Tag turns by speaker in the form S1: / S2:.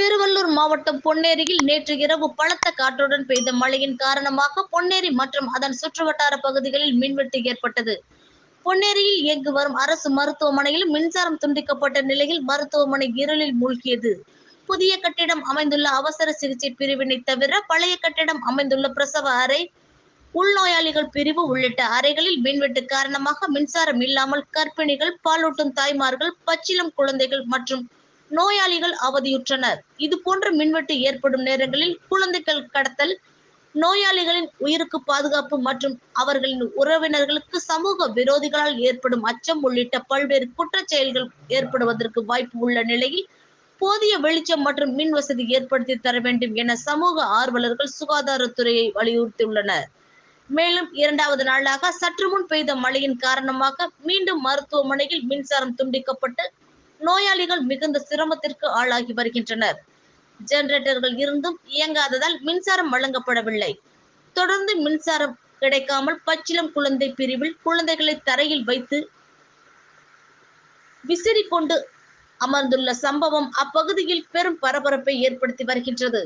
S1: திருவள்ளூர் மாவட்டம் பொன்னேரியில் நேற்று இரவு பலத்த காற்றுடன் பெய்த மழையின் காரணமாக பொன்னேரி மற்றும் அதன் சுற்றுவட்டார பகுதிகளில் மின்வெட்டு ஏற்பட்டது. பொன்னேரியில் இயங்கி வரும் அரசு மருத்துவமனையில் மின்சாரம் துண்டிக்கப்பட்ட நிலையில் மருத்துவமனை இருளில் மூழ்கியது. புதிய கட்டிடம் அமைந்துள்ள அவசர சிகிச்சை பிரிவினை தவிர பழைய கட்டிடம் அமைந்துள்ள பிரசவ அறை, உள்நோயாளிகள் பிரிவு உள்ளிட்ட அறைகளில் மின்வெட்டு காரணமாக மின்சாரம் இல்லாமல் கர்ப்பிணிகள், பாலூட்டும் தாய்மார்கள், பச்சிளம் குழந்தைகள் மற்றும் நோயாளிகள் அவதியுற்றனர். இதுபோன்ற மின்வெட்டு ஏற்படும் நேரங்களில் குழந்தைகள் கடத்தல், நோயாளிகளின் உயிருக்கு பாதுகாப்பு மற்றும் அவர்களின் உறவினர்களுக்கு சமூக விரோதிகளால் ஏற்படும் அச்சம் உள்ளிட்ட பல்வேறு குற்றச் செயல்கள் ஏற்படுவதற்கு வாய்ப்பு உள்ள நிலையில் போதிய வெளிச்சம் மற்றும் மின் வசதி ஏற்படுத்தி தர வேண்டும் என சமூக ஆர்வலர்கள் சுகாதாரத்துறையை வலியுறுத்தியுள்ளனர். மேலும் 2வது நாளாக சற்று முன் பெய்த மழையின் காரணமாக மீண்டும் மருத்துவமனையில் மின்சாரம் துண்டிக்கப்பட்டு நோயாளிகள் மிகுந்த சிரமத்திற்கு ஆளாகி வருகின்றனர். ஜெனரேட்டர்கள் இருந்தும் இயங்காததால் மின்சாரம் வழங்கப்படவில்லை. தொடர்ந்து மின்சாரம் கிடைக்காமல் பச்சிளம் குழந்தை பிரிவில் குழந்தைகளை தரையில் வைத்து விசிறி கொண்டு அமர்ந்துள்ள சம்பவம் அப்பகுதியில் பெரும் பரபரப்பை ஏற்படுத்தி வருகின்றது.